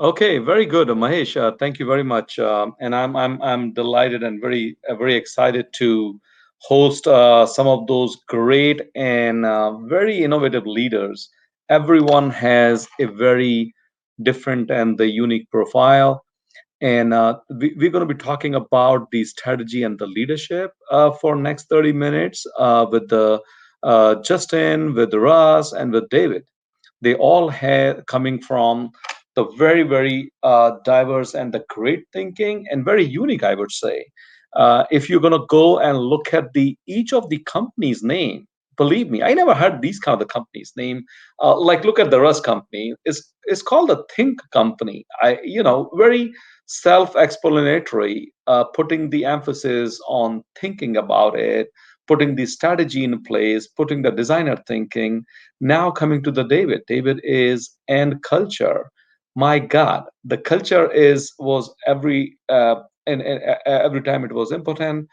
Okay, very good, Mahesh. Thank you very much. And I'm delighted and very excited to host some of those great and very innovative leaders. Everyone has a very different and the unique profile, and we're going to be talking about the strategy and the leadership for next 30 minutes with the Justin, with Russ, and with David. They all have coming from the very diverse and the great thinking and very unique, I would say. If you're going to go and look at the each of the company's name, believe me, I never heard these kind of the company's name. Like look at the Rust company. It's called a think company. Very self-explanatory, putting the emphasis on thinking about it, putting the strategy in place, putting the designer thinking. Now coming to the David. David is and culture. My God, the culture is was and every time it was important,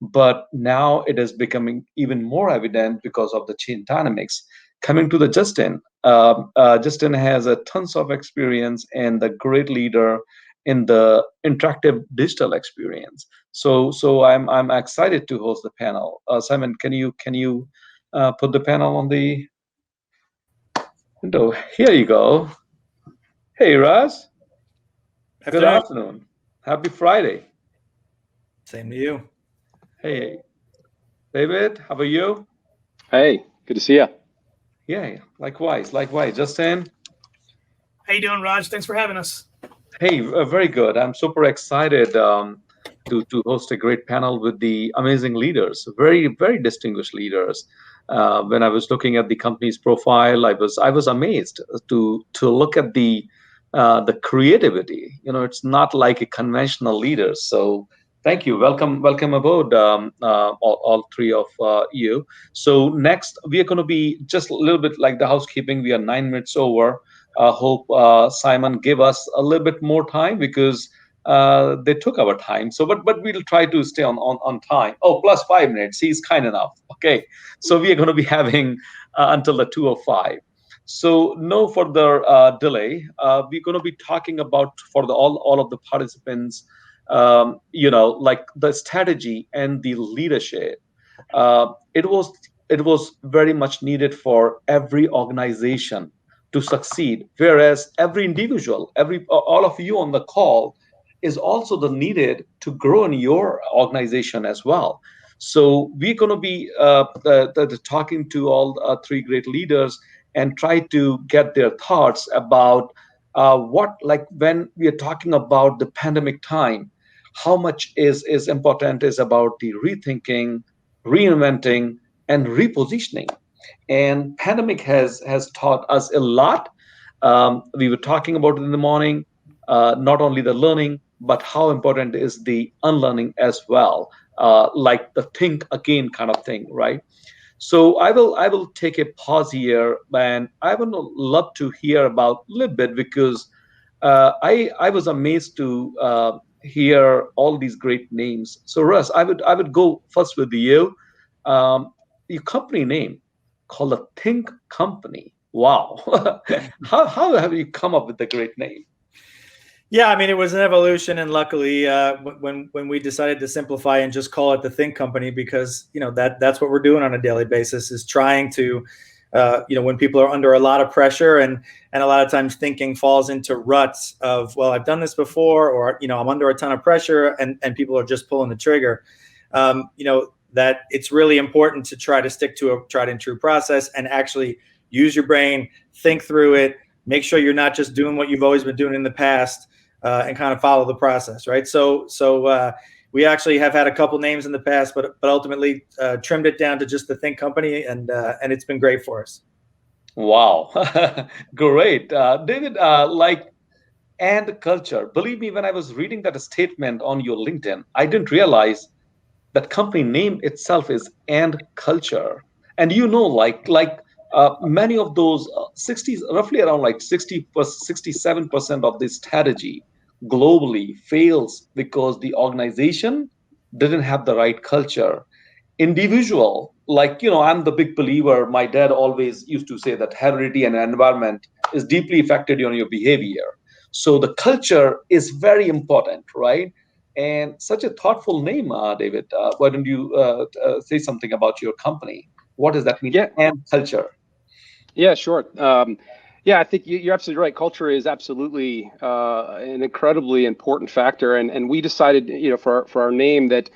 but now it is becoming even more evident because of the change dynamics. Coming to the Justin, Justin has a tons of experience and the great leader in the interactive digital experience. So I'm excited to host the panel. Simon, can you put the panel on the window? Here you go. Hey, Raz. Good Afternoon. afternoon. Happy Friday. Same to you. Hey, David, how are you? Hey, good to see you. Yeah, likewise, likewise. Justin, How you doing, Raj? Thanks for having us. hey, very good. I'm super excited to host a great panel with the amazing leaders, very distinguished leaders. When I was looking at the company's profile, I was amazed to look at the creativity. It's not like a conventional leader. So thank you. Welcome aboard, all three of you. So next, we are going to be just a little bit like the housekeeping. We are 9 minutes over. Hope Simon give us a little bit more time because they took our time. So, but we'll try to stay on time. Oh, plus 5 minutes. He's kind enough. Okay. So we are going to be having until the 2:05. So no further delay. We're going to be talking about for the all of the participants, like the strategy and the leadership. It was very much needed for every organization to succeed, whereas every individual, every all of you on the call is also the needed to grow in your organization as well. So we're going to be talking to all three great leaders and try to get their thoughts about what, like when we are talking about the pandemic time, how much is important is about the rethinking, reinventing, and repositioning. And pandemic has taught us a lot. We were talking about it in the morning, not only the learning, but how important is the unlearning as well, like the think again kind of thing, right? So I will take a pause here, and I would love to hear about a little bit because I was amazed to hear all these great names. So Russ, I would go first with you. Your company name called the Think Company. Wow, how have you come up with the great name? Yeah, I mean, it was an evolution, and luckily, when we decided to simplify and just call it the Think Company, because that's what we're doing on a daily basis, is trying to, when people are under a lot of pressure, and a lot of times thinking falls into ruts of, well, I've done this before, or I'm under a ton of pressure, and people are just pulling the trigger. That it's really important to try to stick to a tried and true process and actually use your brain, think through it, make sure you're not just doing what you've always been doing in the past. And kind of follow the process, right? So we actually have had a couple names in the past, but ultimately trimmed it down to just the Think Company, and it's been great for us. Wow, great, David. And culture. Believe me, when I was reading that statement on your LinkedIn, I didn't realize that company name itself is and culture. And many of those 60, roughly around like 60 67% of the strategy globally fails because the organization didn't have the right culture. Individual, I'm the big believer, my dad always used to say that heredity and environment is deeply affected on your behavior. So the culture is very important, right? And such a thoughtful name, David. Why don't you say something about your company? What does that mean? Yeah, And culture. yeah, sure. Yeah, I think you're absolutely right. Culture is absolutely an incredibly important factor, and we decided, for our name that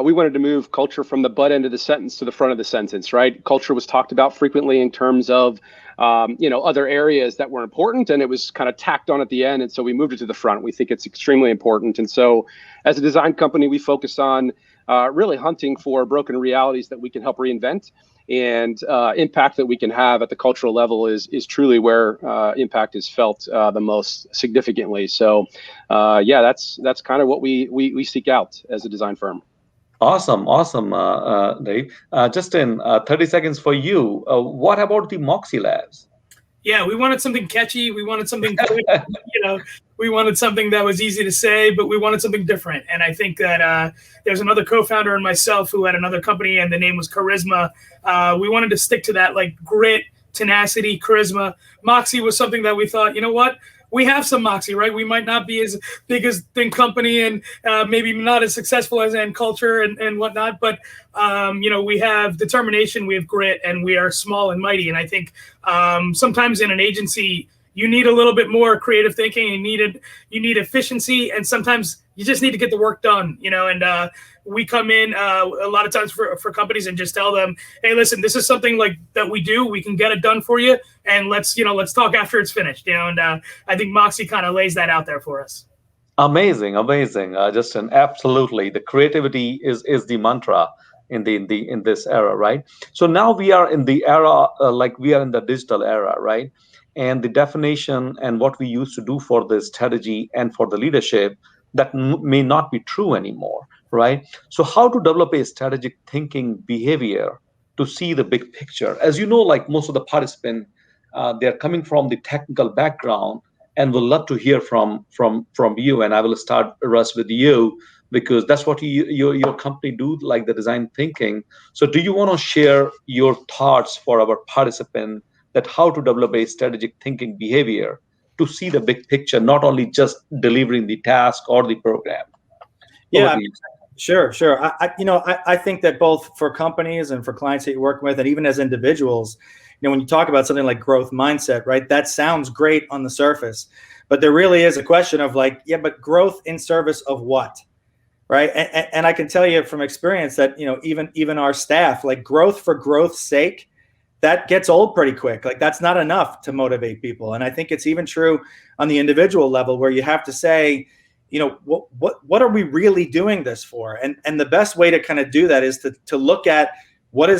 we wanted to move culture from the butt end of the sentence to the front of the sentence. Right? Culture was talked about frequently in terms of other areas that were important, and it was kind of tacked on at the end, and so we moved it to the front. We think it's extremely important, and so as a design company, we focus on really hunting for broken realities that we can help reinvent. And impact that we can have at the cultural level is truly where impact is felt the most significantly. So, yeah, that's kind of what we seek out as a design firm. Awesome, awesome, Dave. Just in 30 seconds for you, what about the Moxie Labs? Yeah, we wanted something catchy. We wanted something quick. We wanted something that was easy to say, but we wanted something different. And I think that there's another co-founder and myself who had another company, and the name was Charisma. We wanted to stick to that, like grit, tenacity, charisma. Moxie was something that we thought, you know what? We have some moxie, right? We might not be as big as Think Company and maybe not as successful as End Culture and whatnot, but we have determination, we have grit, and we are small and mighty. And I think sometimes in an agency, you need a little bit more creative thinking. You need efficiency, and sometimes you just need to get the work done. And we come in a lot of times for companies and just tell them, hey, listen, this is something like that we do. We can get it done for you, and let's talk after it's finished. And I think Moxie kind of lays that out there for us. Amazing, amazing, Justin. Absolutely, the creativity is the mantra in this era, right? So now we are in the era, like we are in the digital era, right? And the definition and what we used to do for the strategy and for the leadership that may not be true anymore, right? So how to develop a strategic thinking behavior to see the big picture? As you know, like most of the participants, they're coming from the technical background, and will love to hear from you. And I will start, Russ, with you, because that's what your company do, like the design thinking. So do you want to share your thoughts for our participant that how to develop a strategic thinking behavior to see the big picture, not only just delivering the task or the program? Yeah, sure. I think that both for companies and for clients that you work with, and even as individuals, when you talk about something like growth mindset, right, that sounds great on the surface, but there really is a question of like, yeah, but growth in service of what, right? And I can tell you from experience that, even our staff, like growth for growth's sake, that gets old pretty quick. Like that's not enough to motivate people. And I think it's even true on the individual level, where you have to say, what are we really doing this for? And the best way to kind of do that is to look at what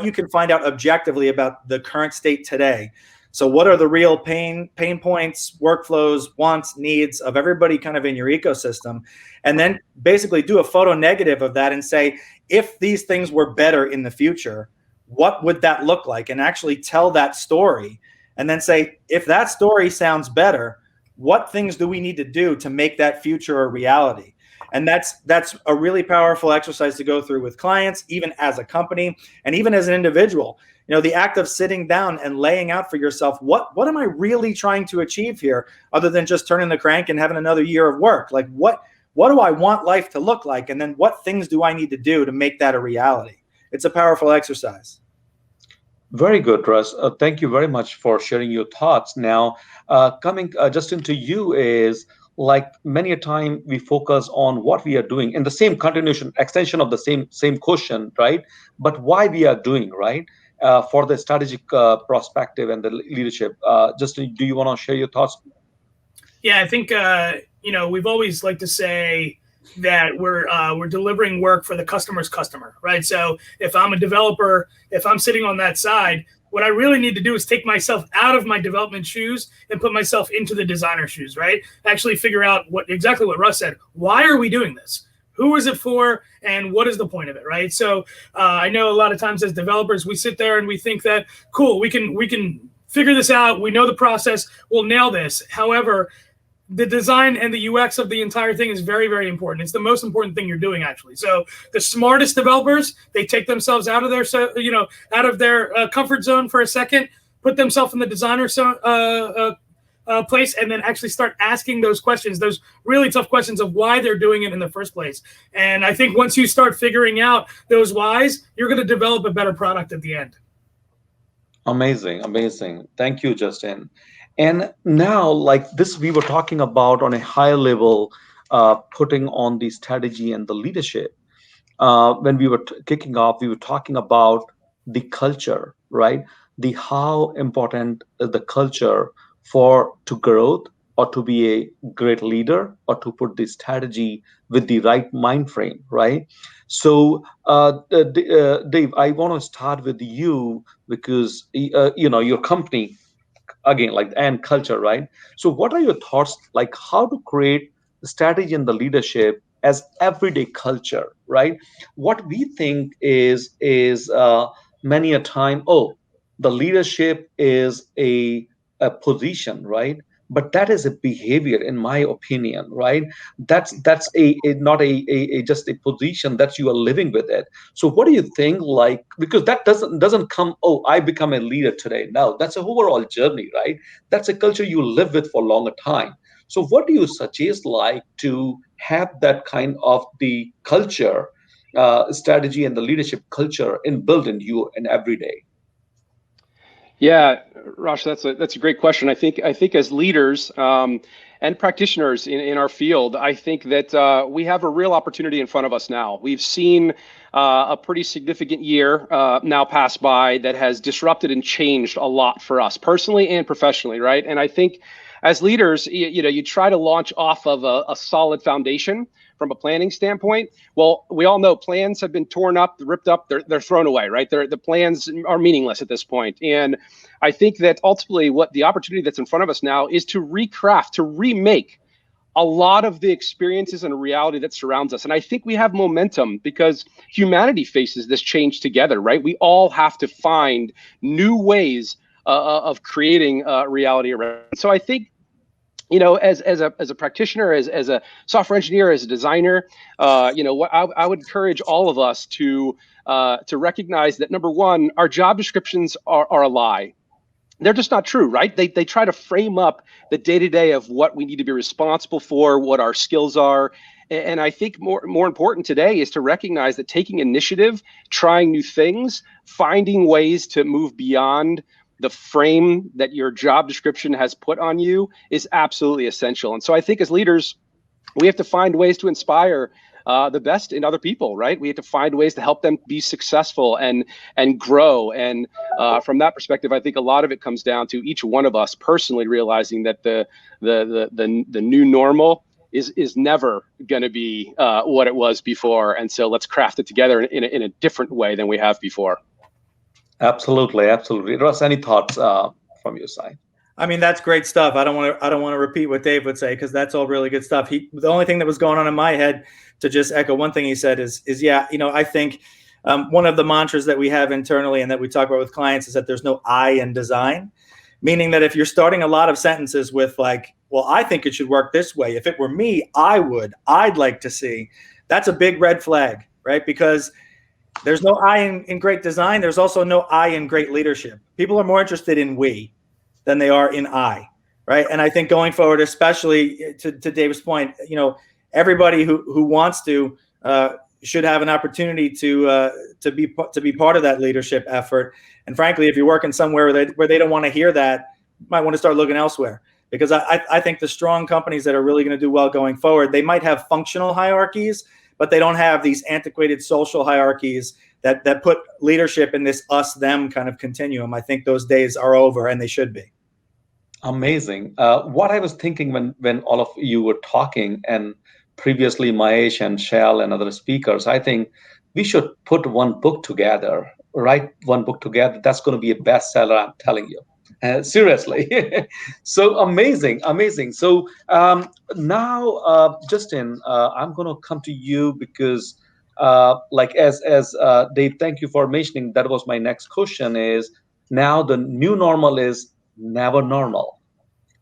you can find out objectively about the current state today. So what are the real pain points, workflows, wants, needs of everybody kind of in your ecosystem? And then basically do a photo negative of that and say, if these things were better in the future, what would that look like? And actually tell that story, and then say, if that story sounds better, what things do we need to do to make that future a reality? And that's a really powerful exercise to go through with clients, even as a company, and even as an individual. The act of sitting down and laying out for yourself, what am I really trying to achieve here, other than just turning the crank and having another year of work? Like what do I want life to look like? And then what things do I need to do to make that a reality? It's a powerful exercise. Very good, Russ. Thank you very much for sharing your thoughts. Now, coming just into you is, like many a time we focus on what we are doing in the same continuation, extension of the same question, right? But why we are doing, right? For the strategic perspective and the leadership. Justin, do you want to share your thoughts? Yeah, I think we've always liked to say that we're delivering work for the customer's customer, right? So if I'm a developer, if I'm sitting on that side, what I really need to do is take myself out of my development shoes and put myself into the designer shoes, right? Actually figure out exactly what Russ said. Why are we doing this? Who is it for? And what is the point of it, right? So I know a lot of times as developers, we sit there and we think that, cool, we can figure this out. We know the process. We'll nail this. However, the design and the UX of the entire thing is very, very important. It's the most important thing you're doing, actually. So the smartest developers, they take themselves out of their comfort zone for a second, put themselves in the designer place, and then actually start asking those questions, those really tough questions of why they're doing it in the first place. And I think once you start figuring out those whys, you're going to develop a better product at the end. Amazing, amazing. Thank you, Justin. And now, like this, we were talking about on a higher level, putting on the strategy and the leadership. When we were kicking off, we were talking about the culture, right? The how important is the culture for to growth or to be a great leader or to put the strategy with the right mind frame, right? So, Dave, I want to start with you because your company again like and culture, right? So what are your thoughts like how to create the strategy and the leadership as everyday culture, right? What we think is many a time, oh, the leadership is a position, right? But that is a behavior in my opinion, right? That's not a just a position that you are living with it. So what do you think, like, because that doesn't come, oh, I become a leader today. No, that's a overall journey, right? That's a culture you live with for a longer time. So what do you suggest, like, to have that kind of the culture, strategy and the leadership culture inbuilt in you in every day? Yeah, Rosh, that's a great question. I think as leaders and practitioners in our field, I think that we have a real opportunity in front of us now. We've seen a pretty significant year now pass by that has disrupted and changed a lot for us personally and professionally, right? And I think as leaders, you try to launch off of a solid foundation from a planning standpoint. Well, we all know plans have been torn up, ripped up, they're thrown away, right? The plans are meaningless at this point. And I think that ultimately what the opportunity that's in front of us now is to recraft, to remake a lot of the experiences and reality that surrounds us. And I think we have momentum because humanity faces this change together, right? We all have to find new ways of creating reality around. So I think, as a practitioner, as a software engineer, as a designer, what I would encourage all of us to recognize that, number one, our job descriptions are a lie. They're just not true, right? They try to frame up the day-to-day of what we need to be responsible for, what our skills are. And I think more important today is to recognize that taking initiative, trying new things, finding ways to move beyond the frame that your job description has put on you is absolutely essential. And so I think as leaders, we have to find ways to inspire the best in other people, right? We have to find ways to help them be successful and grow. And from that perspective, I think a lot of it comes down to each one of us personally realizing that the new normal is never going to be what it was before. And so let's craft it together in a different way than we have before. Absolutely, absolutely. Russ, any thoughts from your side? I mean, that's great stuff. I don't want to repeat what Dave would say because that's all really good stuff. The only thing that was going on in my head, to just echo one thing he said, is yeah, I think one of the mantras that we have internally and that we talk about with clients is that there's no I in design, meaning that if you're starting a lot of sentences with like, well, I think it should work this way. If it were me, I'd like to see. That's a big red flag, right? Because there's no I in great design. There's also no I in great leadership. People are more interested in we than they are in I, right? And I think going forward, especially to Dave's point, everybody who wants to should have an opportunity to be part of that leadership effort. And frankly, if you're working somewhere where they don't want to hear that, you might want to start looking elsewhere. Because I think the strong companies that are really going to do well going forward, they might have functional hierarchies, but they don't have these antiquated social hierarchies that put leadership in this us-them kind of continuum. I think those days are over, and they should be. Amazing. What I was thinking when all of you were talking, and previously Mahesh and Shal and other speakers, I think we should put one book together, write one book together. That's going to be a bestseller, I'm telling you. Seriously. So amazing. So now, Justin, I'm going to come to you because like as Dave, thank you for mentioning, that was my next question, is now the new normal is never normal.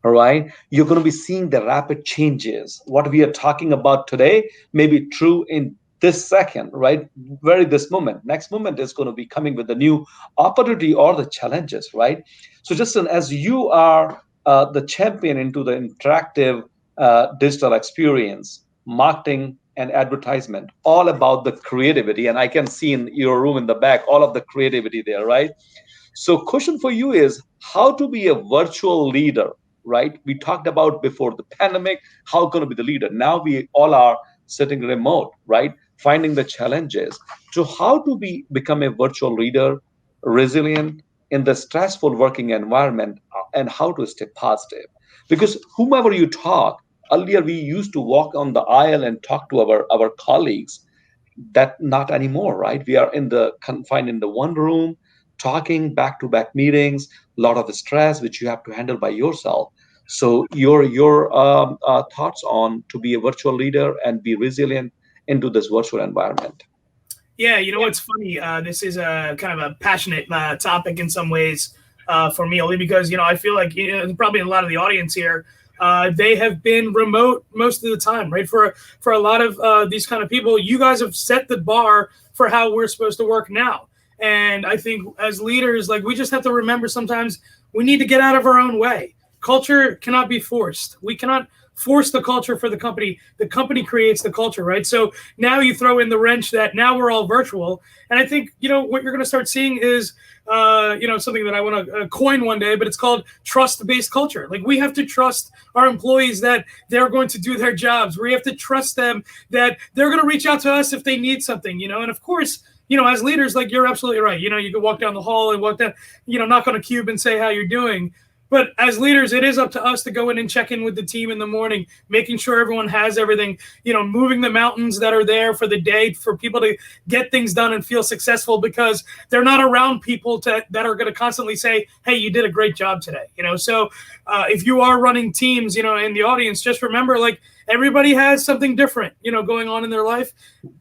All right, you're going to be seeing the rapid changes. What we are talking about today may be true in this second, right? Very this moment. Next moment is going to be coming with the new opportunity or the challenges, right? So Justin, as you are the champion into the interactive digital experience, marketing and advertisement, all about the creativity. And I can see in your room in the back all of the creativity there, right? So question for you is how to be a virtual leader, right? We talked about before the pandemic, how going to be the leader. Now we all are sitting remote, right? Finding the challenges. So how to become a virtual leader, resilient in the stressful working environment, and how to stay positive. Because whomever you talk, earlier we used to walk on the aisle and talk to our colleagues, that not anymore, right? We are in the confined in the one room, talking back to back meetings, a lot of stress which you have to handle by yourself. So your thoughts on to be a virtual leader and be resilient into this virtual environment. Yeah, you know what's funny? This is a kind of a passionate topic in some ways for me, only because I feel like probably a lot of the audience here, they have been remote most of the time, right? For a lot of these kind of people, you guys have set the bar for how we're supposed to work now. And I think as leaders, like we just have to remember sometimes we need to get out of our own way. Culture cannot be forced. We cannot force the culture for the company. The company creates the culture, right? So now you throw in the wrench that now we're all virtual. And I think, what you're going to start seeing is, something that I want to coin one day, but it's called trust-based culture. Like we have to trust our employees that they're going to do their jobs. We have to trust them that they're going to reach out to us if they need something, and of course, as leaders, like you're absolutely right. You can walk down the hall and walk down, knock on a cube and say how you're doing. But as leaders, it is up to us to go in and check in with the team in the morning, making sure everyone has everything, moving the mountains that are there for the day for people to get things done and feel successful because they're not around people that are going to constantly say, hey, you did a great job today. So if you are running teams, in the audience, just remember, like, everybody has something different, going on in their life,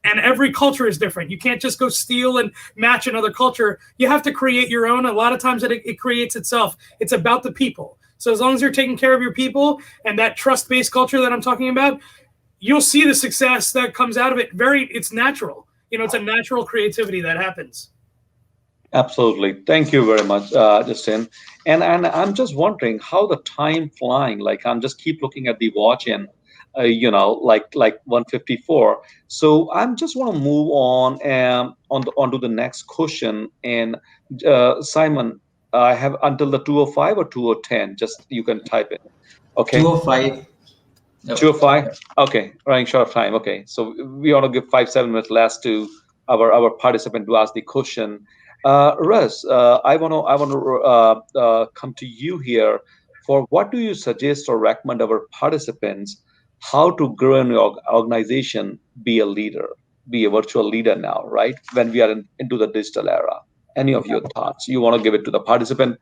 and every culture is different. You can't just go steal and match another culture. You have to create your own. A lot of times it creates itself. It's about the people. So as long as you're taking care of your people and that trust-based culture that I'm talking about, you'll see the success that comes out of it. It's natural. It's a natural creativity that happens. Absolutely. Thank you very much, Justin. And I'm just wondering how the time flying, like I'm just keep looking at the watch and like 154. So I'm just want to move on onto the next question. And Simon, I have until the 2:05 or 2:10. Just you can type it. Okay. 2:05. 2:05. Okay, running short of time. Okay, so we want to give 5-7 minutes last to our participant to ask the question. Russ, I want to come to you here for what do you suggest or recommend our participants how to grow in your organization, be a leader, be a virtual leader now, right? When we are into the digital era. Any of your thoughts? You want to give it to the participant?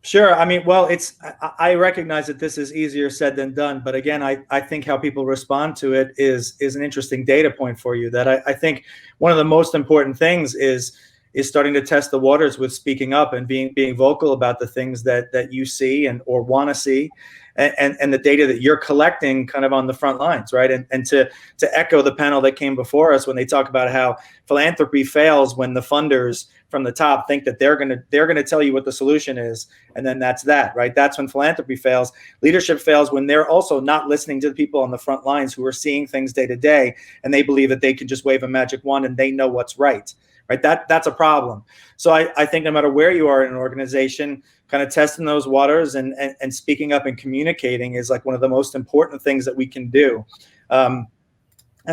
Sure. I mean, well, I recognize that this is easier said than done. But again, I think how people respond to it is an interesting data point for you. That I think one of the most important things is starting to test the waters with speaking up and being vocal about the things that you see or want to see. And the data that you're collecting kind of on the front lines, right? And to echo the panel that came before us when they talk about how philanthropy fails when the funders from the top think that they're gonna tell you what the solution is, and then that's that, right? That's when philanthropy fails. Leadership fails when they're also not listening to the people on the front lines who are seeing things day to day, and they believe that they can just wave a magic wand and they know what's right. Right, that's a problem. So I think no matter where you are in an organization, kind of testing those waters and speaking up and communicating is like one of the most important things that we can do. And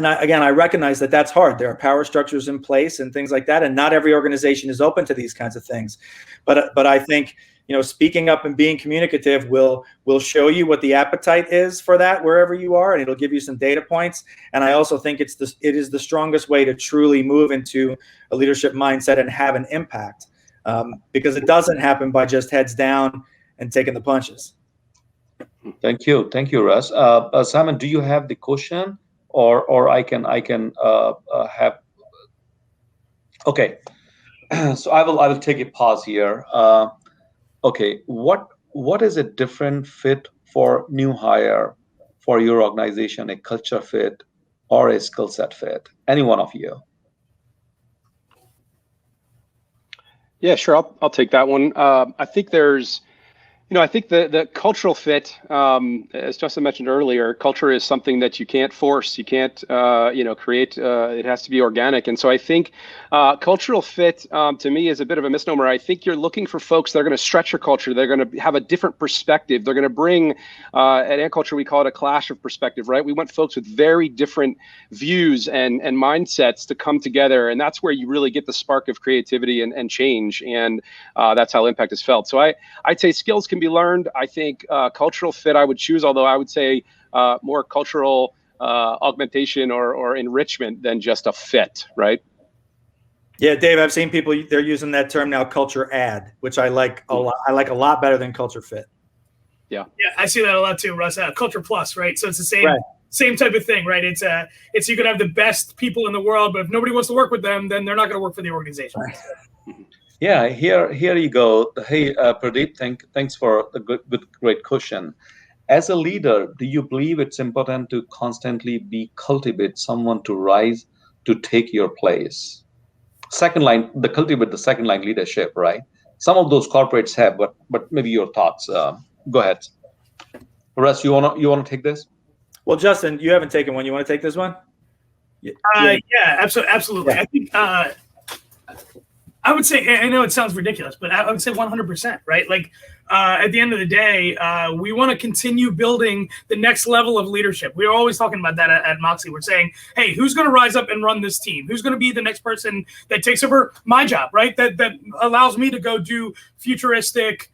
I recognize that that's hard. There are power structures in place and things like that, and not every organization is open to these kinds of things. But I think speaking up and being communicative will show you what the appetite is for that wherever you are, and it'll give you some data points. And I also think it is the strongest way to truly move into a leadership mindset and have an impact, because it doesn't happen by just heads down and taking the punches. Thank you, Russ. Simon, do you have the question, or I can have? Okay, so I will take a pause here. Okay, what is a different fit for new hire for your organization, a culture fit or a skill set fit? Any one of you? Yeah, sure. I'll take that one. I think there's I think the cultural fit, as Justin mentioned earlier, culture is something that you can't force. You can't, create. It has to be organic. And so I think cultural fit, to me, is a bit of a misnomer. I think you're looking for folks that are going to stretch your culture. They're going to have a different perspective. They're going to bring, at Ant Culture, we call it a clash of perspective, right? We want folks with very different views and mindsets to come together. And that's where you really get the spark of creativity and change. And that's how impact is felt. So I'd say skills can be learned. I think cultural fit I would choose, although I would say more cultural augmentation or enrichment than just a fit, right? Yeah, Dave, I've seen people, they're using that term now, culture add, which I like a lot. I like a lot better than culture fit. Yeah, I see that a lot too, Russ. Culture plus, right? So it's the same type of thing, right? It's you could have the best people in the world, but if nobody wants to work with them, then they're not going to work for the organization. Right. Yeah, here you go. Hey, Pradeep, thanks for the great question. As a leader, do you believe it's important to constantly cultivate someone to rise to take your place? Second line, cultivate the second line leadership, right? Some of those corporates have, but maybe your thoughts. Go ahead. Russ, you wanna take this? Well, Justin, you haven't taken one. You want to take this one? Yeah, absolutely. Yeah. I think I would say, I know it sounds ridiculous, but I would say 100%, right? Like at the end of the day, we want to continue building the next level of leadership. We're always talking about that at Moxie. We're saying, hey, who's going to rise up and run this team? Who's going to be the next person that takes over my job, right? That allows me to go do futuristic,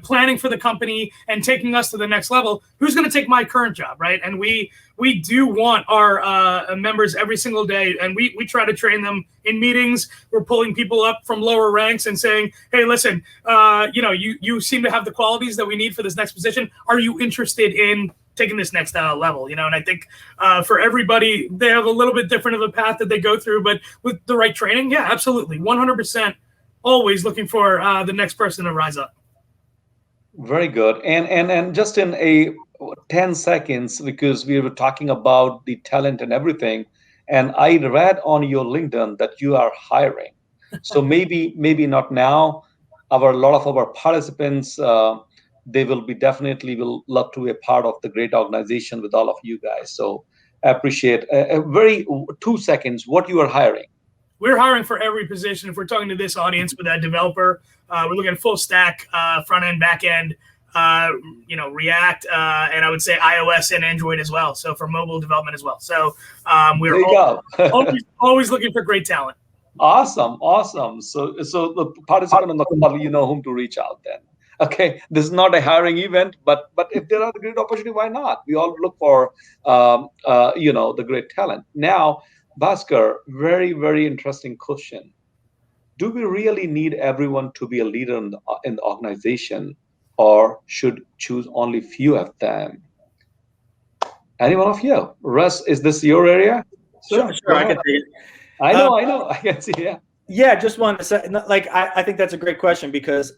planning for the company and taking us to the next level. Who's going to take my current job, right? And we do want our members every single day, and we try to train them in meetings. We're pulling people up from lower ranks and saying, hey, listen, you seem to have the qualities that we need for this next position. Are you interested in taking this next level? And I think for everybody, they have a little bit different of a path that they go through, but with the right training, yeah, absolutely, 100%, always looking for the next person to rise up. Very good. And just in a 10 seconds, because we were talking about the talent and everything, and I read on your LinkedIn that you are hiring. So maybe not now. A lot of our participants, they will love to be a part of the great organization with all of you guys. So I appreciate a very 2 seconds what you are hiring. We're hiring for every position. If we're talking to this audience with that developer, we're looking at full stack, front end, back end, React, and I would say iOS and Android as well. So for mobile development as well. So we're always looking for great talent. Awesome. So the participant on the call, you know whom to reach out then. Okay, this is not a hiring event, but if there are the great opportunity, why not? We all look for the great talent. Now, Bhaskar, very, very interesting question. Do we really need everyone to be a leader in the organization, or should choose only few of them? Any one of you? Russ, is this your area? Sure, I can take it. I know, I can see, yeah. Yeah, just wanted to say, I think that's a great question because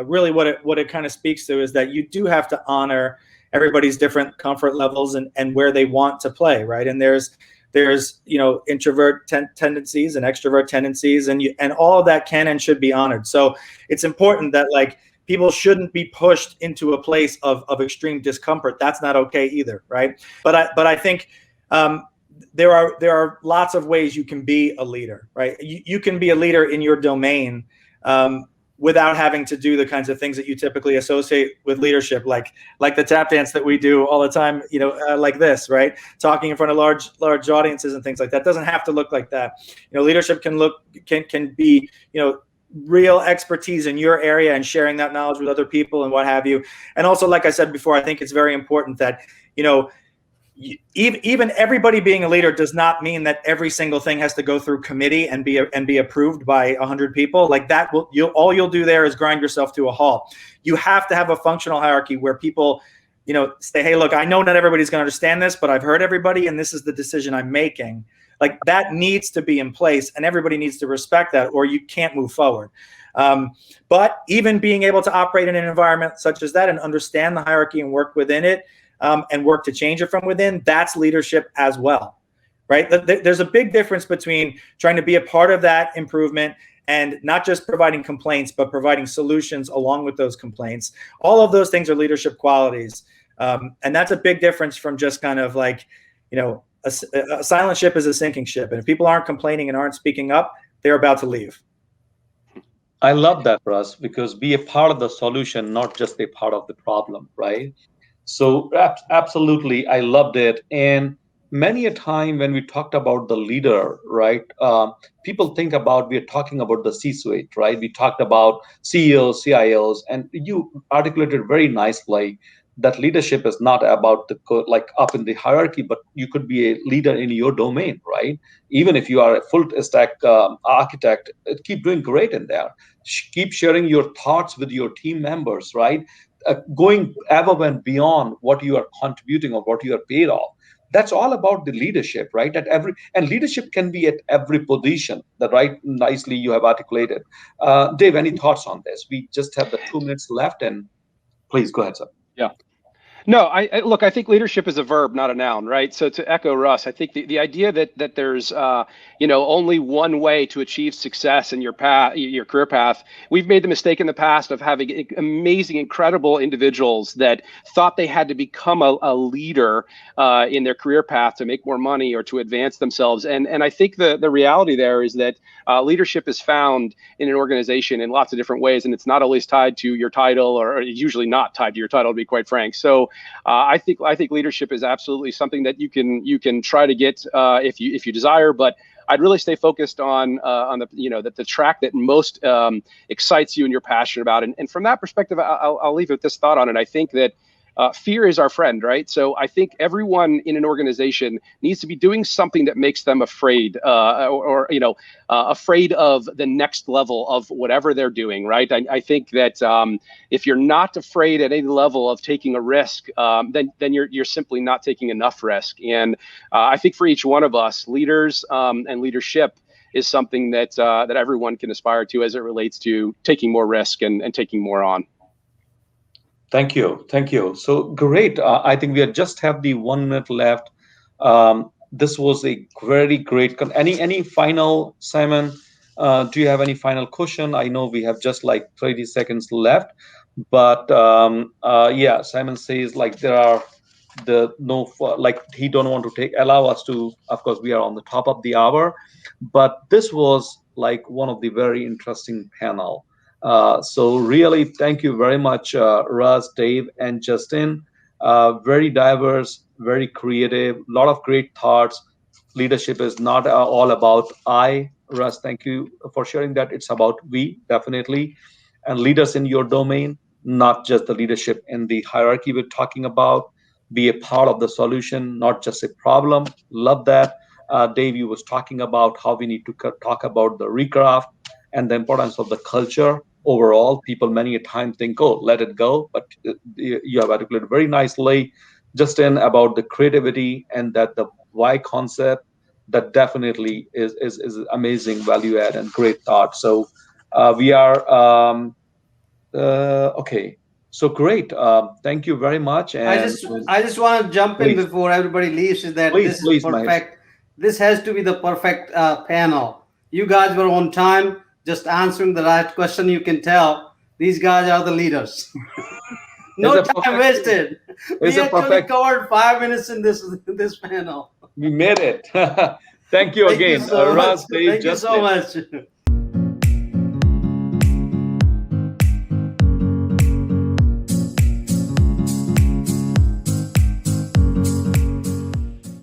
really what it kind of speaks to is that you do have to honor everybody's different comfort levels and where they want to play, right? And there's introvert tendencies and extrovert tendencies, and all of that can and should be honored. So it's important that people shouldn't be pushed into a place of extreme discomfort. That's not okay either, right? But I think there are lots of ways you can be a leader, right? You can be a leader in your domain without having to do the kinds of things that you typically associate with leadership, like the tap dance that we do all the time, like this, right? Talking in front of large audiences and things like that. Doesn't have to look like that. Leadership can be, real expertise in your area and sharing that knowledge with other people and what have you. And also, like I said before, I think it's very important that, even everybody being a leader does not mean that every single thing has to go through committee and be approved by 100 people. Like that, all you'll do there is grind yourself to a halt. You have to have a functional hierarchy where people, say, hey, look, I know not everybody's going to understand this, but I've heard everybody, and this is the decision I'm making. Like that needs to be in place, and everybody needs to respect that, or you can't move forward. But even being able to operate in an environment such as that and understand the hierarchy and work within it, and work to change it from within, that's leadership as well, right? There's a big difference between trying to be a part of that improvement and not just providing complaints, but providing solutions along with those complaints. All of those things are leadership qualities. And that's a big difference from just kind of like, a silent ship is a sinking ship. And if people aren't complaining and aren't speaking up, they're about to leave. I love that, Russ, because be a part of the solution, not just a part of the problem, right? So absolutely, I loved it. And many a time when we talked about the leader, right? People think about, we're talking about the C-suite, right? We talked about CEOs, CIOs, and you articulated very nicely that leadership is not about like up in the hierarchy, but you could be a leader in your domain, right? Even if you are a full stack architect, keep doing great in there. Keep sharing your thoughts with your team members, right? Going above and beyond what you are contributing or what you are paid off. That's all about the leadership, right? And leadership can be at every position. That right, nicely you have articulated. Dave, any thoughts on this? We just have the 2 minutes left, and please go ahead, sir. Yeah. No, look, I think leadership is a verb, not a noun, right? So to echo Russ, I think the idea that there's only one way to achieve success in your career path. We've made the mistake in the past of having amazing, incredible individuals that thought they had to become a leader in their career path to make more money or to advance themselves. And I think the reality there is that leadership is found in an organization in lots of different ways, and it's not always tied to your title, or usually not tied to your title, to be quite frank. So I think leadership is absolutely something that you can try to get if you desire, but I'd really stay focused on the track that most excites you and you're passionate about. And from that perspective, I'll leave with this thought on it. I think that fear is our friend, right? So I think everyone in an organization needs to be doing something that makes them afraid, afraid of the next level of whatever they're doing, right? I think that if you're not afraid at any level of taking a risk, then you're simply not taking enough risk. And I think for each one of us, leaders and leadership is something that everyone can aspire to as it relates to taking more risk and taking more on. Thank you. So great. I think we just have the 1 minute left. This was a very great. Any final, Simon? Do you have any final question? I know we have just like 30 seconds left, but yeah, Simon says like there are he don't want to allow us to. Of course, we are on the top of the hour, but this was like one of the very interesting panel. So really, thank you very much, Russ, Dave, and Justin. Very diverse, very creative, a lot of great thoughts. Leadership is not all about I. Russ, thank you for sharing that. It's about we, definitely. And leaders in your domain, not just the leadership in the hierarchy we're talking about. Be a part of the solution, not just a problem. Love that. Dave, you was talking about how we need to talk about the recraft and the importance of the culture overall. People many a time think, oh, let it go. But you have articulated very nicely, Justin, about the creativity and that the why concept. That definitely is amazing value add and great thought. So we are okay. So great. Thank you very much. And I just want to jump in before everybody leaves. Is that this is perfect? Mahesh. This has to be the perfect panel. You guys were on time, just answering the right question. You can tell these guys are the leaders. No time wasted. We actually covered 5 minutes in this panel. We made it. Thank you again, Russ, Dave, Thank you so much.